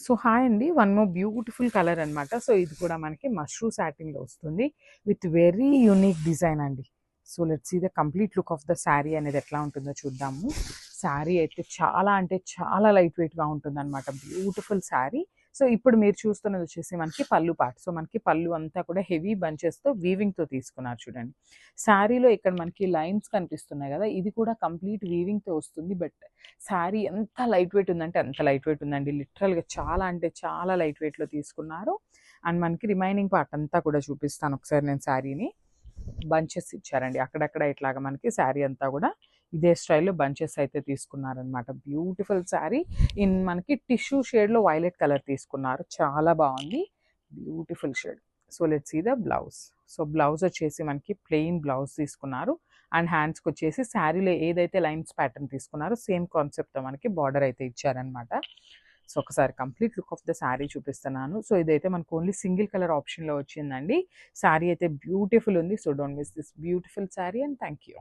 So hi అండి, one more beautiful colour అనమాట. So ఇది కూడా మనకి మష్రూ సాటిన్లో వస్తుంది విత్ వెరీ యూనిక్ డిజైన్ అండి. So let's see the complete look of the sari అనేది ఎట్లా ఉంటుందో చూద్దాము. శారీ అయితే చాలా అంటే చాలా లైట్ వెయిట్గా ఉంటుంది అనమాట. బ్యూటిఫుల్ శారీ. సో ఇప్పుడు మీరు చూస్తున్నది వచ్చేసి మనకి పళ్ళు పార్ట్. సో మనకి పళ్ళు అంతా కూడా హెవీ బంచెస్తో వీవింగ్తో తీసుకున్నారు చూడండి. శారీలో ఇక్కడ మనకి లైన్స్ కనిపిస్తున్నాయి కదా, ఇది కూడా కంప్లీట్ వీవింగ్తో వస్తుంది. బట్ శారీ ఎంత లైట్ వెయిట్ ఉందంటే అంత లైట్ వెయిట్ ఉందండి. లిటరల్గా చాలా అంటే చాలా లైట్ వెయిట్లో తీసుకున్నారు. అండ్ మనకి రిమైనింగ్ పార్ట్ అంతా కూడా చూపిస్తాను ఒకసారి నేను. శారీని బంచెస్ ఇచ్చారండి అక్కడక్కడ, ఇట్లాగా మనకి శారీ అంతా కూడా ఇదే స్టైల్లో బంచెస్ అయితే తీసుకున్నారనమాట. బ్యూటిఫుల్ శారీ ఇన్ మనకి టిష్యూ షేడ్లో వైలెట్ కలర్ తీసుకున్నారు. చాలా బాగుంది, beautiful shade. So let's see the blouse. So blouse వచ్చేసి మనకి ప్లెయిన్ బ్లౌజ్ తీసుకున్నారు. అండ్ హ్యాండ్స్కి వచ్చేసి శారీలో ఏదైతే లైన్స్ ప్యాటర్న్ తీసుకున్నారో సేమ్ కాన్సెప్ట్తో మనకి బార్డర్ అయితే ఇచ్చారనమాట. సో ఒకసారి complete look of the sari చూపిస్తున్నాను. సో ఇదైతే మనకు ఓన్లీ సింగిల్ కలర్ ఆప్షన్లో వచ్చిందండి. శారీ అయితే బ్యూటిఫుల్ ఉంది. So don't miss this beautiful sari and thank you.